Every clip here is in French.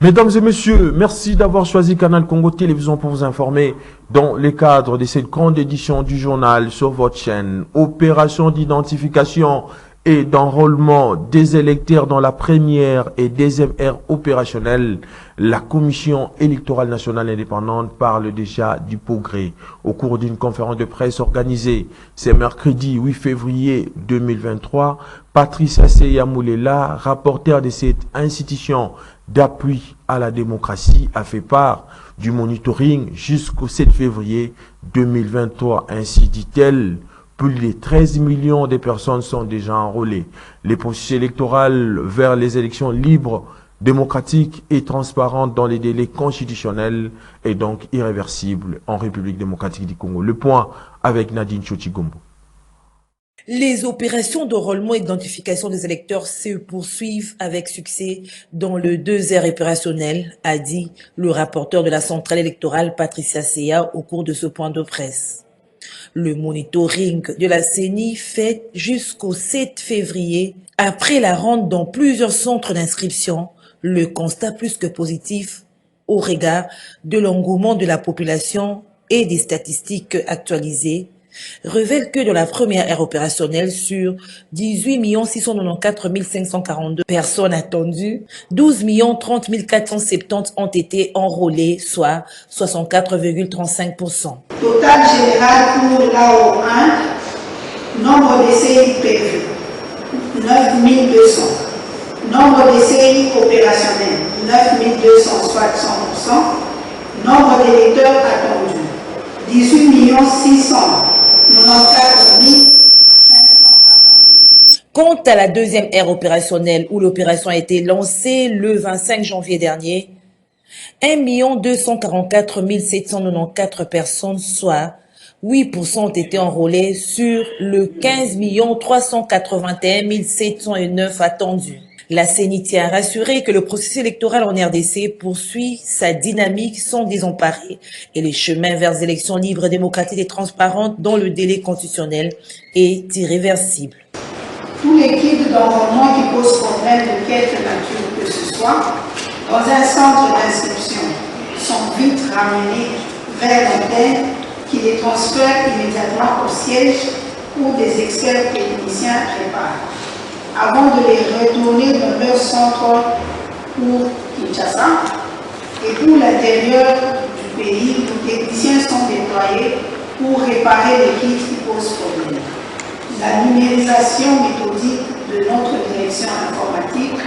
Mesdames et messieurs, merci d'avoir choisi Canal Congo Télévision pour vous informer dans le cadre de cette grande édition du journal sur votre chaîne. Opération d'identification et d'enrôlement des électeurs dans la première et deuxième ère opérationnelle. La Commission électorale nationale indépendante parle déjà du progrès. Au cours d'une conférence de presse organisée ce mercredi 8 février 2023, Patricia Seyamoulela, rapporteur de cette institution d'appui à la démocratie, a fait part du monitoring jusqu'au 7 février 2023. Ainsi dit-elle, plus de 13 millions de personnes sont déjà enrôlées. Les processus électoraux vers les élections libres, démocratiques et transparentes dans les délais constitutionnels est donc irréversible en République démocratique du Congo. Le point avec Nadine Chochigombo. Les opérations d'enrôlement et d'identification des électeurs se poursuivent avec succès dans le 2 heures opérationnel, a dit le rapporteur de la centrale électorale Patricia Seya au cours de ce point de presse. Le monitoring de la CENI fait jusqu'au 7 février. Après la ronde dans plusieurs centres d'inscription, le constat plus que positif au regard de l'engouement de la population et des statistiques actualisées révèle que dans la première ère opérationnelle, sur 18 694 542 personnes attendues, 12 30 470 ont été enrôlées, soit 64,35%. Total général pour l'AO 1, nombre d'essais prévus, 9 200. Nombre d'essais opérationnels, 9 200, soit 100%. Nombre d'électeurs attendus, 18 600. Quant à la deuxième ère opérationnelle où l'opération a été lancée le 25 janvier dernier, 1 244 794 personnes, soit 8% ont été enrôlées sur le 15 381 709 attendus. La CENI tient à rassurer que le processus électoral en RDC poursuit sa dynamique sans désemparer et les chemins vers élections libres, démocratiques et transparentes dans le délai constitutionnel est irréversible. Tous les guides d'enrôlement qui posent problème de quelque nature que ce soit, dans un centre d'inscription, sont vite ramenés vers l'antenne qui les transfère immédiatement au siège où des experts techniciens préparent, avant de les retourner dans leur centre pour Kinshasa. Et pour l'intérieur du pays, les techniciens sont déployés pour réparer les kits qui posent problème. La numérisation méthodique de notre direction informatique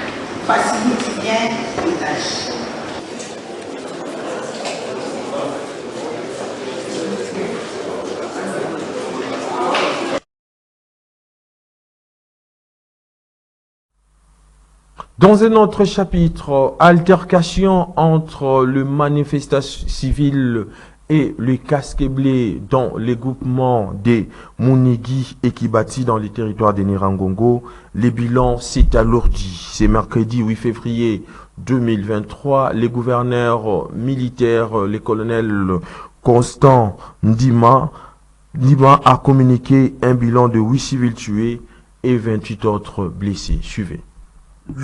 facilite bien les tâches. Dans un autre chapitre, altercation entre le manifestation civile et le casque blé dans les groupements des Mounigi et Kibati dans les territoires de Nirangongo, les bilans s'est alourdi. C'est mercredi 8 février 2023, les gouverneurs militaires, les colonels Constant Ndima a communiqué un bilan de 8 civils tués et 28 autres blessés. Suivez.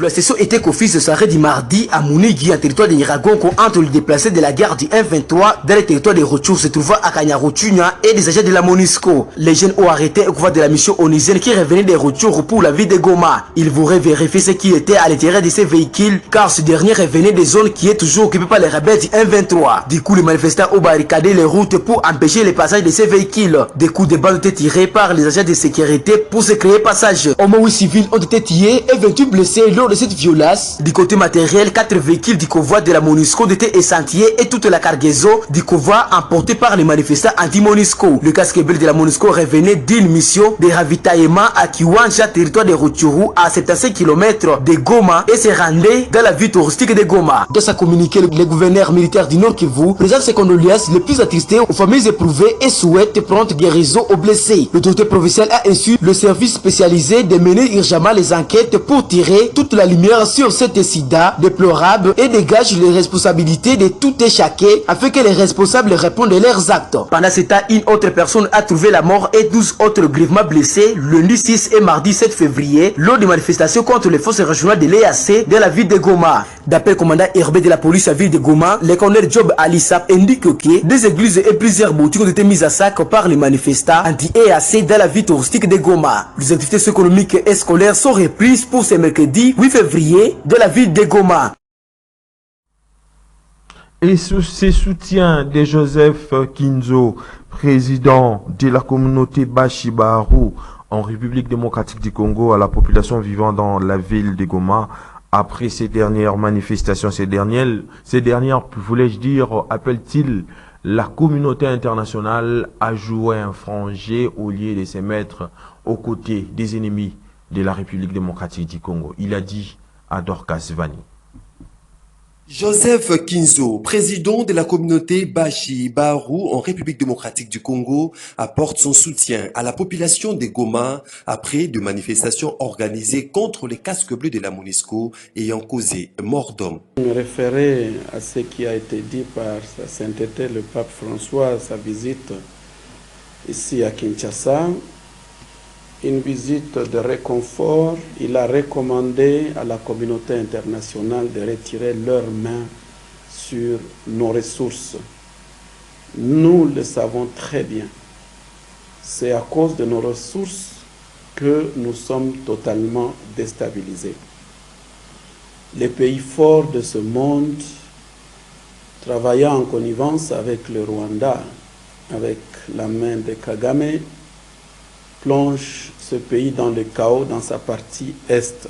La session était qu'office s'arrête du mardi à Mounigi, en territoire de Niragongo, entre les déplacés de la guerre du 1-23 dans le territoire de Rutshuru se trouvant à Kanyarutunya et des agents de la MONUSCO. Les jeunes ont arrêté au couvert de la mission onusienne qui revenait de Rutshuru pour la ville de Goma. Ils voudraient vérifier ce qui était à l'intérieur de ces véhicules, car ce dernier revenait des zones qui est toujours occupées par les rebelles du 1-23. Du coup, les manifestants ont barricadé les routes pour empêcher le passage de ces véhicules. Des coups de balles ont été tirés par les agents de sécurité pour se créer passage. Au moins 8 civils ont été tués et 28 blessés lors de cette violence. Du côté matériel, 4 véhicules du convoi de la MONUSCO ont été échantillés et toute la cargaison du convoi emportée par les manifestants anti-MONUSCO. Le casque bleu de la MONUSCO revenait d'une mission de ravitaillement à Kiwanja, territoire de Rutshuru, à 75 km de Goma, et se rendait dans la ville touristique de Goma. Dans sa communiqué, le gouverneur militaire du Nord Kivu présente ses condoléances les plus attristées aux familles éprouvées et souhaite prompte guérison aux blessés. L'autorité provinciale a insu le service spécialisé de mener urgemment les enquêtes pour tirer toute la lumière sur cet incident déplorable et dégage les responsabilités de tout et chacun afin que les responsables répondent de leurs actes. Pendant ce temps, une autre personne a trouvé la mort et 12 autres grièvement blessés lundi 6 et mardi 7 février lors des manifestations contre les forces régionales de l'EAC de la ville de Goma. D'après le commandant Herbé de la police à ville de Goma, le colonel Job Alissap indique que des églises et plusieurs boutiques ont été mises à sac par les manifestants anti-EAC dans la ville touristique de Goma. Les activités économiques et scolaires sont reprises pour ce mercredi 8 février de la ville de Goma. Et sous ces soutiens de Joseph Kinzo, président de la communauté Bashi-Baru en République démocratique du Congo, à la population vivant dans la ville de Goma, après ces dernières manifestations, ces dernières, voulais-je dire, appellent-ils la communauté internationale à jouer un franc jeu au lieu de se mettre aux côtés des ennemis de la République démocratique du Congo. Il a dit à Dorcas Vani. Joseph Kinzo, président de la communauté Bashi-Baru en République démocratique du Congo, apporte son soutien à la population de Goma après de manifestations organisées contre les casques bleus de la MONUSCO ayant causé mort d'homme. Je me référer à ce qui a été dit par sa sainteté le pape François à sa visite ici à Kinshasa. Une visite de réconfort. Il a recommandé à la communauté internationale de retirer leurs mains sur nos ressources. Nous le savons très bien. C'est à cause de nos ressources que nous sommes totalement déstabilisés. Les pays forts de ce monde, travaillant en connivence avec le Rwanda, avec la main de Kagame, plonge ce pays dans le chaos dans sa partie est.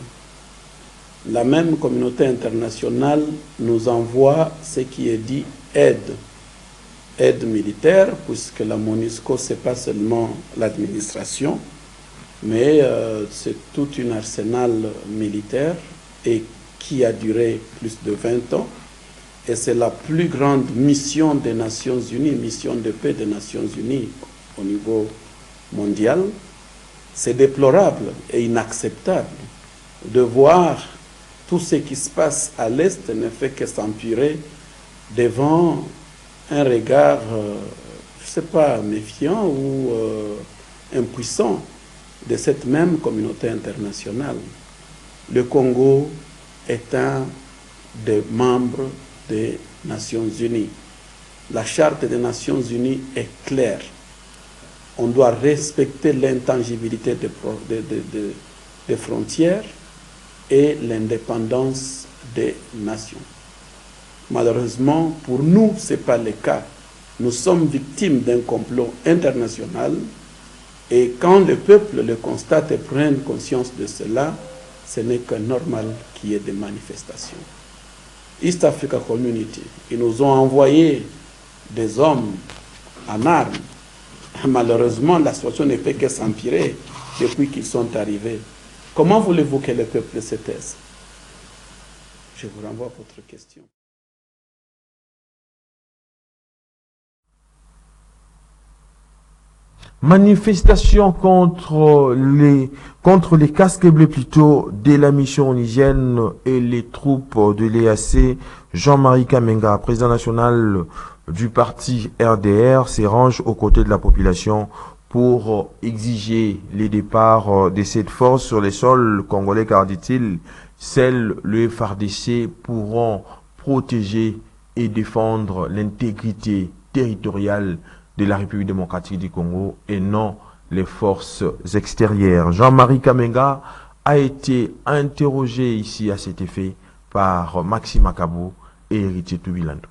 La même communauté internationale nous envoie ce qui est dit aide militaire, puisque la MONUSCO, ce n'est pas seulement l'administration, mais c'est tout un arsenal militaire et qui a duré plus de 20 ans. Et c'est la plus grande mission des Nations Unies, mission de paix des Nations Unies au niveau mondial. C'est déplorable et inacceptable de voir tout ce qui se passe à l'Est ne fait que s'empirer devant un regard, je ne sais pas, méfiant ou impuissant de cette même communauté internationale. Le Congo est un des membres des Nations Unies. La Charte des Nations Unies est claire. On doit respecter l'intangibilité des frontières et l'indépendance des nations. Malheureusement, pour nous, ce n'est pas le cas. Nous sommes victimes d'un complot international et quand le peuple le constate et prend conscience de cela, ce n'est que normal qu'il y ait des manifestations. East Africa Community, ils nous ont envoyé des hommes en armes. Malheureusement, la situation ne fait que s'empirer depuis qu'ils sont arrivés. Comment voulez-vous que le peuple se taise? Je vous renvoie à votre question. Manifestation contre les casques bleus plutôt de la mission onusienne et les troupes de l'EAC. Jean-Marie Kamenga, président national du parti RDR, se range aux côtés de la population pour exiger les départs de cette force sur les sols congolais, car, dit-il, seuls le FARDC pourront protéger et défendre l'intégrité territoriale de la République démocratique du Congo et non les forces extérieures. Jean-Marie Kamenga a été interrogé ici à cet effet par Maxime Akabou et Héritier Toubilando.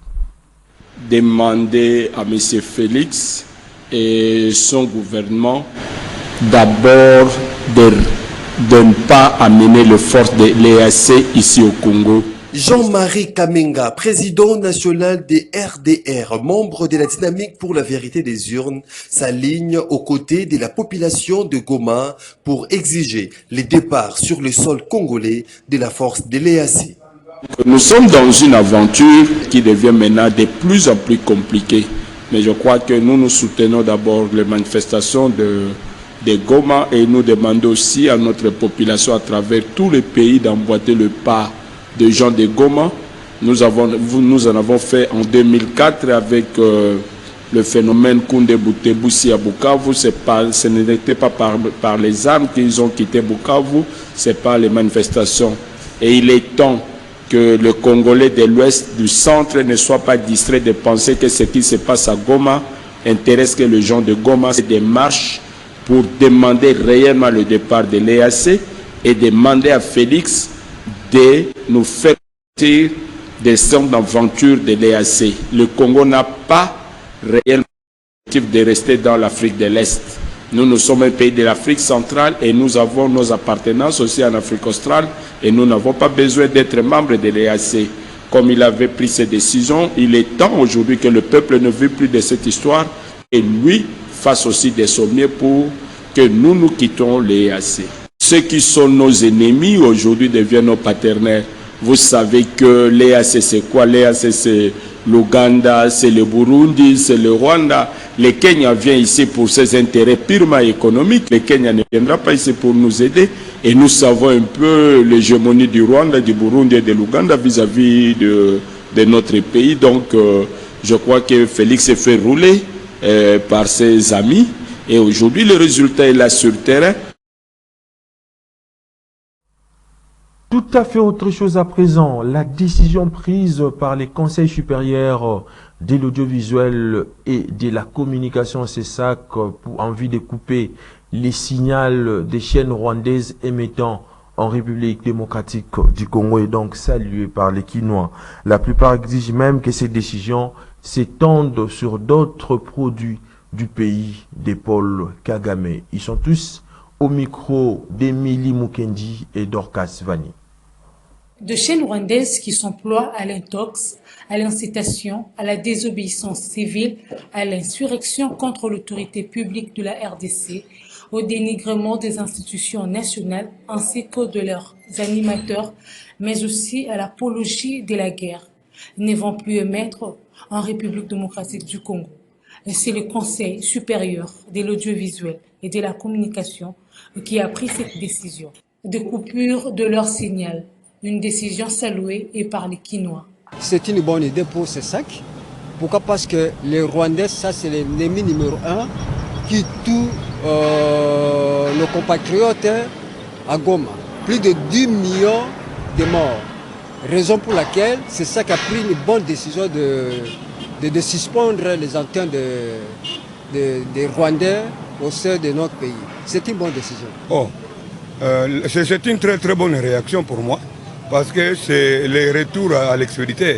Demander à M. Félix et son gouvernement d'abord de ne pas amener les forces de l'EAC ici au Congo. Jean-Marie Kamenga, président national des RDR, membre de la dynamique pour la vérité des urnes, s'aligne aux côtés de la population de Goma pour exiger les départs sur le sol congolais de la force de l'EAC. Nous sommes dans une aventure qui devient maintenant de plus en plus compliquée. Mais je crois que nous soutenons d'abord les manifestations de Goma et nous demandons aussi à notre population à travers tous les pays d'emboîter le pas des gens de Goma. Nous en avons fait en 2004 avec le phénomène Koundé Boutebousi à Bukavu. Ce n'était pas par les armes qu'ils ont quitté Bukavu, c'est par les manifestations. Et il est temps que le Congolais de l'Ouest, du centre, ne soit pas distrait de penser que ce qui se passe à Goma intéresse que les gens de Goma. C'est des marches pour demander réellement le départ de l'EAC et demander à Félix de nous faire sortir des centres d'aventure de l'EAC. Le Congo n'a pas réellement l'objectif de rester dans l'Afrique de l'Est. Nous sommes un pays de l'Afrique centrale et nous avons nos appartenances aussi en Afrique australe et nous n'avons pas besoin d'être membres de l'EAC. Comme il avait pris ses décisions, il est temps aujourd'hui que le peuple ne vive plus de cette histoire et lui fasse aussi des sommiers pour que nous quittons l'EAC. Ceux qui sont nos ennemis aujourd'hui deviennent nos partenaires. Vous savez que l'EAC c'est quoi? L'EAC c'est l'Ouganda, c'est le Burundi, c'est le Rwanda. Le Kenya vient ici pour ses intérêts purement économiques. Le Kenya ne viendra pas ici pour nous aider. Et nous savons un peu l'hégémonie du Rwanda, du Burundi et de l'Ouganda vis-à-vis de notre pays. Donc, je crois que Félix s'est fait rouler par ses amis. Et aujourd'hui, le résultat est là sur le terrain. Tout à fait autre chose à présent. La décision prise par les conseils supérieurs de l'audiovisuel et de la communication CESAC pour envie de couper les signaux des chaînes rwandaises émettant en République démocratique du Congo est donc saluée par les Kinois. La plupart exigent même que ces décisions s'étendent sur d'autres produits du pays des Paul Kagame. Ils sont tous au micro d'Emily Mukendi et Dorcas Vani. De chaînes rwandaises qui s'emploient à l'intox, à l'incitation, à la désobéissance civile, à l'insurrection contre l'autorité publique de la RDC, au dénigrement des institutions nationales ainsi que de leurs animateurs, mais aussi à l'apologie de la guerre, ne vont plus émettre en République démocratique du Congo. Et c'est le Conseil supérieur de l'audiovisuel et de la communication qui a pris cette décision de coupure de leur signal. Une décision saluée et par les Kinois. C'est une bonne idée pour CESAC. Pourquoi? Parce que les Rwandais, ça c'est l'ennemi numéro 1 qui tue nos compatriotes à Goma. Plus de 10 millions de morts. Raison pour laquelle CESAC a pris une bonne décision de suspendre les antennes des Rwandais au sein de notre pays. C'est une bonne décision. Oh, c'est une très très bonne réaction pour moi. Parce que c'est le retour à l'expéditeur.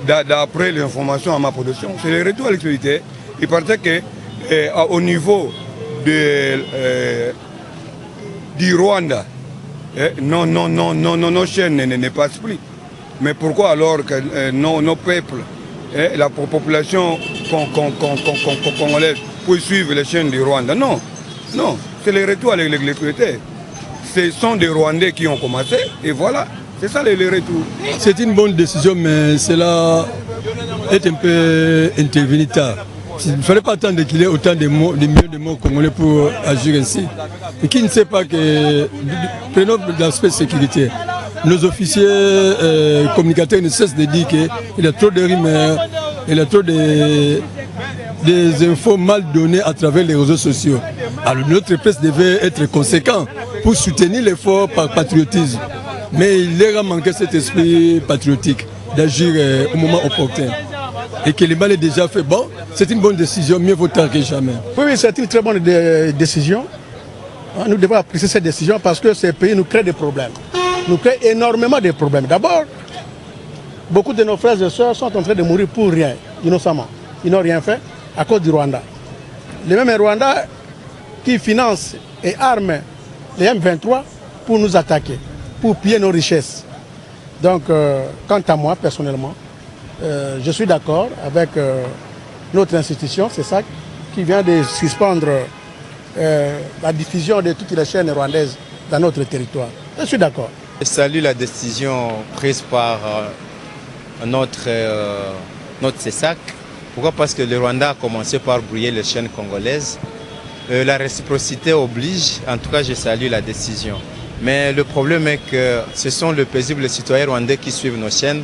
D'après l'information à ma production, c'est le retour à l'expéditeur. Il paraît qu'au niveau du Rwanda, nos chaînes ne passent plus. Mais pourquoi alors que nos peuples, la population congolaise peut suivre les chaînes du Rwanda? Non, c'est le retour à l'expéditeur. Ce sont des Rwandais qui ont commencé et voilà. C'est ça le retour. C'est une bonne décision, mais cela est un peu intervenu tard. Il ne fallait pas attendre qu'il y ait autant de millions de morts congolais pour agir ainsi. Et qui ne sait pas que, prenons l'aspect sécurité, nos officiers communicateurs ne cessent de dire qu'il y a trop de rumeurs, il y a trop des infos mal données à travers les réseaux sociaux. Alors notre presse devait être conséquente pour soutenir l'effort par patriotisme. Mais il leur a manqué cet esprit patriotique d'agir au moment opportun. Et que le mal est déjà fait. Bon, c'est une bonne décision, mieux vaut tard que jamais. Oui, c'est une très bonne décision. Nous devons apprécier cette décision parce que ces pays nous créent des problèmes. Nous créent énormément de problèmes. D'abord, beaucoup de nos frères et sœurs sont en train de mourir pour rien, innocemment. Ils n'ont rien fait à cause du Rwanda. Les mêmes Rwandais qui financent et arment les M23 pour nous attaquer, pour piller nos richesses. Donc, quant à moi, personnellement, je suis d'accord avec notre institution, c'est ça, qui vient de suspendre la diffusion de toutes les chaînes rwandaises dans notre territoire. Je suis d'accord. Je salue la décision prise par notre CESAC. Pourquoi? Parce que le Rwanda a commencé par brouiller les chaînes congolaises. La réciprocité oblige, en tout cas je salue la décision. Mais le problème est que ce sont les paisibles citoyens rwandais qui suivent nos chaînes.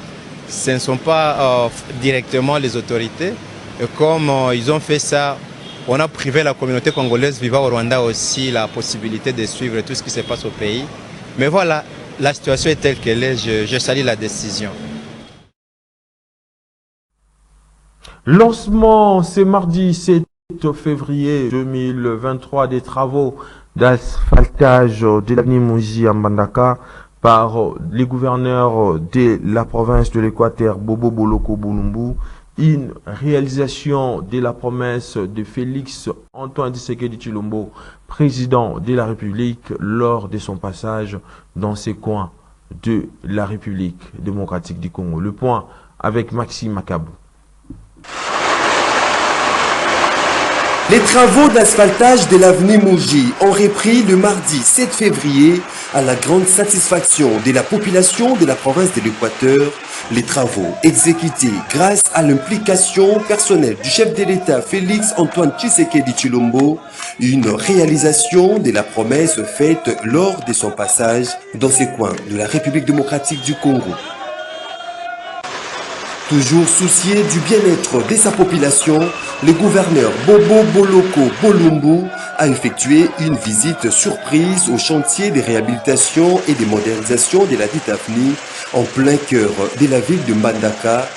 Ce ne sont pas directement les autorités. Et comme ils ont fait ça, on a privé la communauté congolaise vivant au Rwanda aussi la possibilité de suivre tout ce qui se passe au pays. Mais voilà, la situation est telle qu'elle est, je salue la décision. Lancement ce mardi 7 février 2023 des travaux d'asphaltage de l'avenue Mouzi à Mbandaka par les gouverneurs de la province de l'Équateur, Bobo Boloko Boulumbu, une réalisation de la promesse de Félix Antoine Tshisekedi Tshilombo, président de la République, lors de son passage dans ces coins de la République démocratique du Congo. Le point avec Maxime Makabou. Les travaux d'asphaltage de l'avenue Mouji ont repris le mardi 7 février à la grande satisfaction de la population de la province de l'Équateur. Les travaux exécutés grâce à l'implication personnelle du chef de l'État Félix Antoine Tshisekedi Tshilombo, une réalisation de la promesse faite lors de son passage dans ces coins de la République démocratique du Congo. Toujours soucié du bien-être de sa population, le gouverneur Bobo Boloko Boulumbu a effectué une visite surprise au chantier de réhabilitation et de modernisation de la dite avenue en plein cœur de la ville de Mbandaka,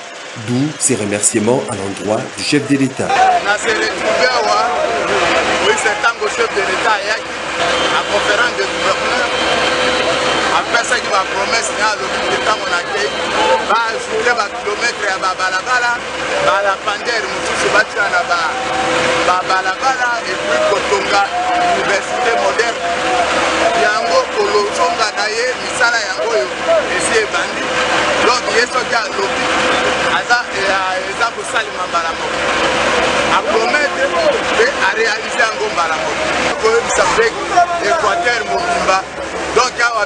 d'où ses remerciements à l'endroit du chef de l'État. Après ça, il va promesse à l'hôpital mon accueil, va ajouter un kilomètre à Babalabala, à la pandère, je vais tirer à Babalabala et puis Kotonga, université moderne. Yango Kolosonga Naye, Misala Yango, et c'est Bandi. Donc, il y a ce qu'il y a l'hôpital, Aza Salima Balamo. À promettre et à réaliser un bon Balamo. Ça fait Équateur Mobimba. Donc, il y a un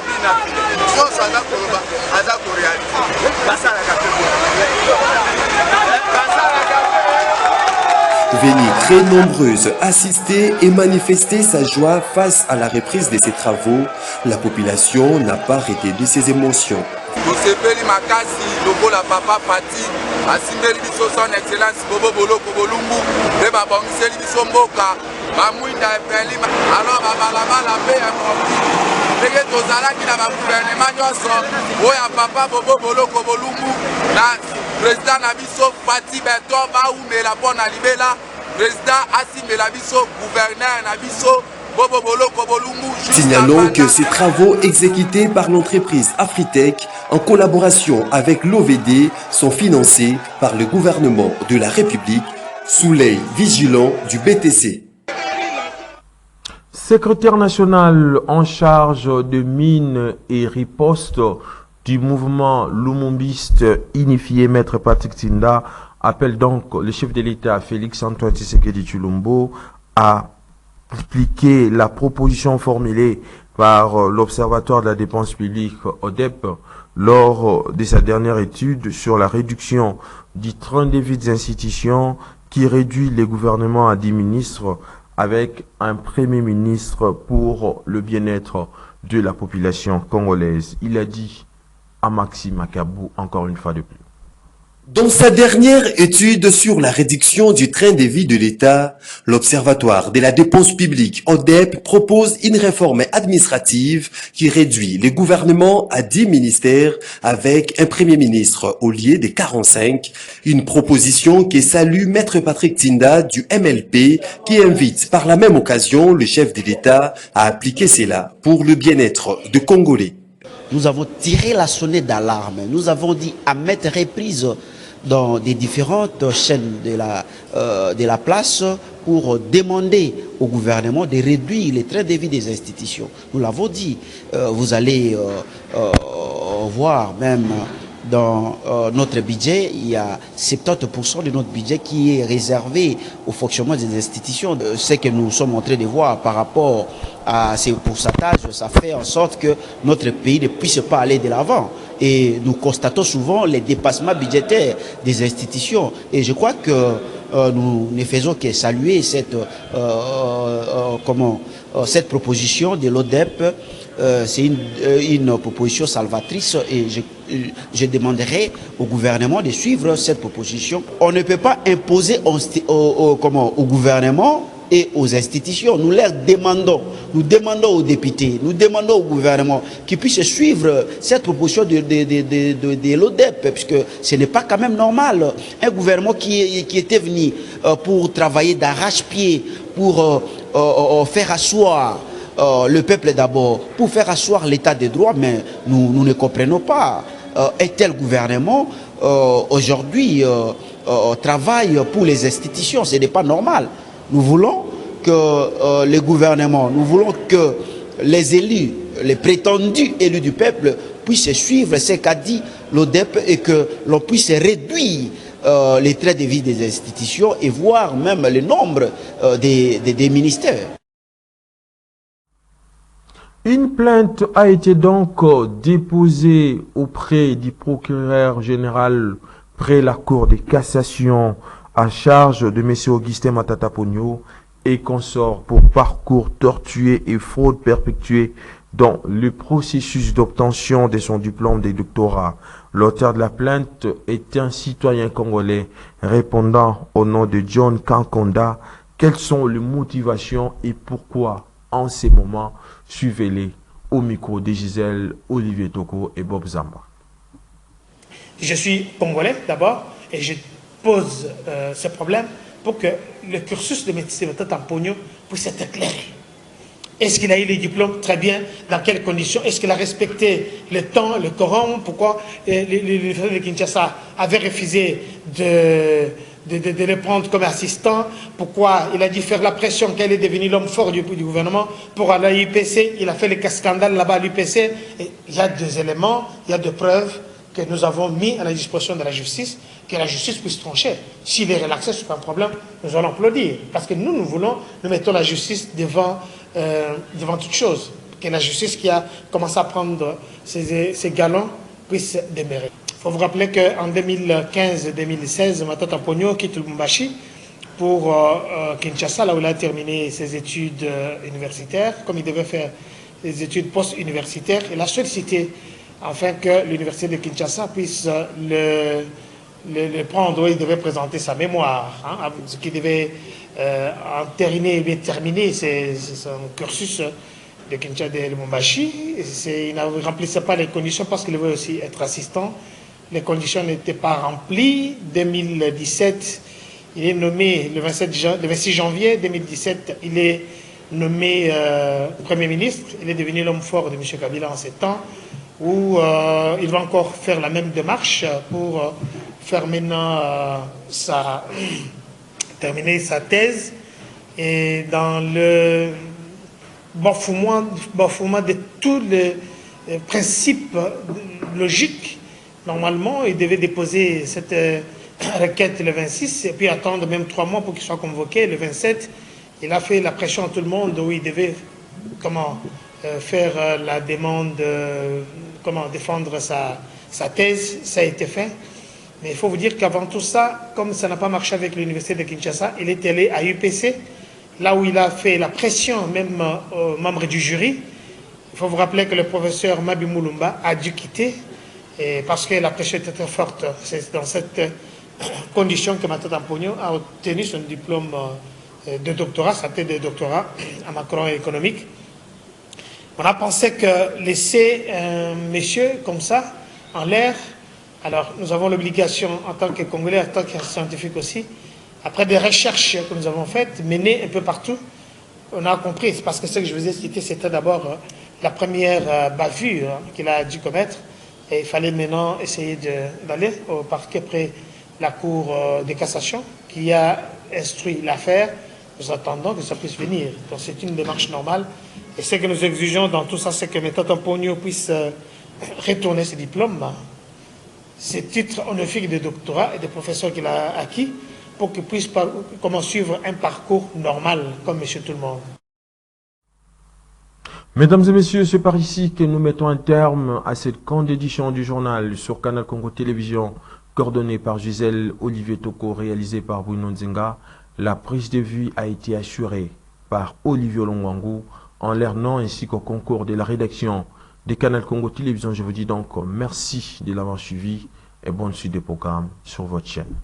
Venir très nombreuses assister et manifester sa joie face à la reprise de ces travaux, la population n'a pas arrêté de ses émotions. Osepeli makasi lokola papa Pati asimbeli biso son excellence Bobo Boloko Boulumbu pe babongiseli biso mboka bamwinda epeli alors babalabala pe ya konti ndenge tozalaki na baguvernema nyonso oyo papa Bobo Boloko Boulumbu na président na biso Pati Berton baumela mpo na libela président asimela biso gouverneur na biso. Signalons que ces travaux exécutés par l'entreprise Afritech en collaboration avec l'OVD sont financés par le gouvernement de la République sous l'œil vigilant du BTC. Secrétaire national en charge de mines et riposte du mouvement lumumbiste unifié, Maître Patrick Tinda, appelle donc le chef de l'État Félix Antoine Tshisekedi Tshilombo à appliquer la proposition formulée par l'Observatoire de la dépense publique ODEP lors de sa dernière étude sur la réduction du train de vie des institutions qui réduit les gouvernements à 10 ministres avec un premier ministre pour le bien-être de la population congolaise. Il a dit à Maxime Makabou encore une fois de plus. Dans sa dernière étude sur la réduction du train de vie de l'État, l'Observatoire de la dépense publique ODEP propose une réforme administrative qui réduit les gouvernements à 10 ministères avec un premier ministre au lieu des 45. Une proposition que salue Maître Patrick Tinda du MLP qui invite par la même occasion le chef de l'État à appliquer cela pour le bien-être des Congolais. Nous avons tiré la sonnette d'alarme. Nous avons dit à mettre reprise dans des différentes chaînes de la place pour demander au gouvernement de réduire les trains de vie des institutions. Nous l'avons dit, vous allez voir même dans notre budget, il y a 70% de notre budget qui est réservé au fonctionnement des institutions. Ce que nous sommes en train de voir par rapport à ces pourcentages, ça fait en sorte que notre pays ne puisse pas aller de l'avant. Et nous constatons souvent les dépassements budgétaires des institutions. Et je crois que nous ne faisons que saluer cette proposition de l'ODEP. C'est une proposition salvatrice et je demanderai au gouvernement de suivre cette proposition. On ne peut pas imposer au gouvernement et aux institutions. Nous leur demandons, aux députés, nous demandons au gouvernement qu'ils puissent suivre cette proposition de l'ODEP, puisque ce n'est pas quand même normal. Un gouvernement qui était venu pour travailler d'arrache-pied, pour faire asseoir le peuple d'abord, pour faire asseoir l'état des droits, mais nous ne comprenons pas. Un tel gouvernement aujourd'hui travaille pour les institutions, ce n'est pas normal. Nous voulons que les gouvernements, nous voulons que les élus, les prétendus élus du peuple puissent suivre ce qu'a dit l'ODEP et que l'on puisse réduire les traits de vie des institutions et voir même le nombre des ministères. Une plainte a été donc déposée auprès du procureur général près la Cour de cassation à charge de M. Augustin Matata Pogno et consorts pour parcours tortueux et fraude perpétuée dans le processus d'obtention de son diplôme de doctorat. L'auteur de la plainte est un citoyen congolais répondant au nom de John Kankonda. Quelles sont les motivations et pourquoi en ces moments? Suivez-les au micro de Gisèle, Olivier Toko et Bob Zamba. Je suis congolais d'abord et je pose ce problème pour que le cursus de médecine Matata Pogno puisse être éclairé. Est-ce qu'il a eu les diplômes? Très bien. Dans quelles conditions? Est-ce qu'il a respecté le temps, le Coran? Pourquoi l'Université de Kinshasa avait refusé de le prendre comme assistant? Pourquoi il a dû faire la pression qu'elle est devenue l'homme fort du gouvernement pour aller à l'UPC? Il a fait le scandale là-bas à l'UPC. Il y a des éléments, il y a des preuves que nous avons mis à la disposition de la justice, que la justice puisse trancher. S'il est relaxé, ce n'est pas un problème, nous allons applaudir. Parce que nous voulons, nous mettons la justice devant toute chose. Que la justice qui a commencé à prendre ses galons puisse demeurer. Il faut vous rappeler qu'en 2015-2016, Matata Pogno quitte Lubumbashi pour Kinshasa, là où il a terminé ses études universitaires, comme il devait faire des études post-universitaires. Il a sollicité afin que l'université de Kinshasa puisse le prendre où il devait présenter sa mémoire, hein, ce qui devait terminer son cursus de Kinshasa de Lubumbashi. Il ne remplissait pas les conditions parce qu'il devait aussi être assistant. Les conditions n'étaient pas remplies. 2017, il est nommé le 26 janvier 2017, il est nommé Premier ministre. Il est devenu l'homme fort de M. Kabila en ces temps, où il va encore faire la même démarche pour faire maintenant terminer sa thèse. Et dans le bafouement de tous les principes logiques, normalement, il devait déposer cette requête le 26 et puis attendre même 3 mois pour qu'il soit convoqué. Le 27, il a fait la pression à tout le monde où il devait faire la demande, défendre sa thèse. Ça a été fait. Mais il faut vous dire qu'avant tout ça, comme ça n'a pas marché avec l'université de Kinshasa, il est allé à UPC, là où il a fait la pression même aux membres du jury. Il faut vous rappeler que le professeur Mabi Moulumba a dû quitter parce que la pression était très forte. C'est dans cette condition que Matata Pogno a obtenu son diplôme de doctorat, sa thèse de doctorat en macroéconomique. On a pensé que laisser un monsieur comme ça en l'air, alors nous avons l'obligation en tant que Congolais, en tant que scientifique aussi, après des recherches que nous avons faites, menées un peu partout, on a compris, parce que ce que je vous ai cité, c'était d'abord la première bavure qu'il a dû commettre, et il fallait maintenant essayer d'aller au parquet près la Cour de cassation, qui a instruit l'affaire. Nous attendons que ça puisse venir. Donc c'est une démarche normale. Et ce que nous exigeons dans tout ça, c'est que Matata Pogno puisse retourner ses diplômes, ses titres honorifiques de doctorat et de professeur qu'il a acquis, pour qu'il puisse suivre un parcours normal, comme monsieur tout le monde. Mesdames et messieurs, c'est par ici que nous mettons un terme à cette grande édition du journal sur Canal Congo Télévision, coordonnée par Gisèle Olivier Toko, réalisée par Bruno Nzenga. La prise de vue a été assurée par Olivier Longwangu, en leur nom ainsi qu'au concours de la rédaction de Canal Congo Télévision. Je vous dis donc merci de l'avoir suivi et bonne suite des programmes sur votre chaîne.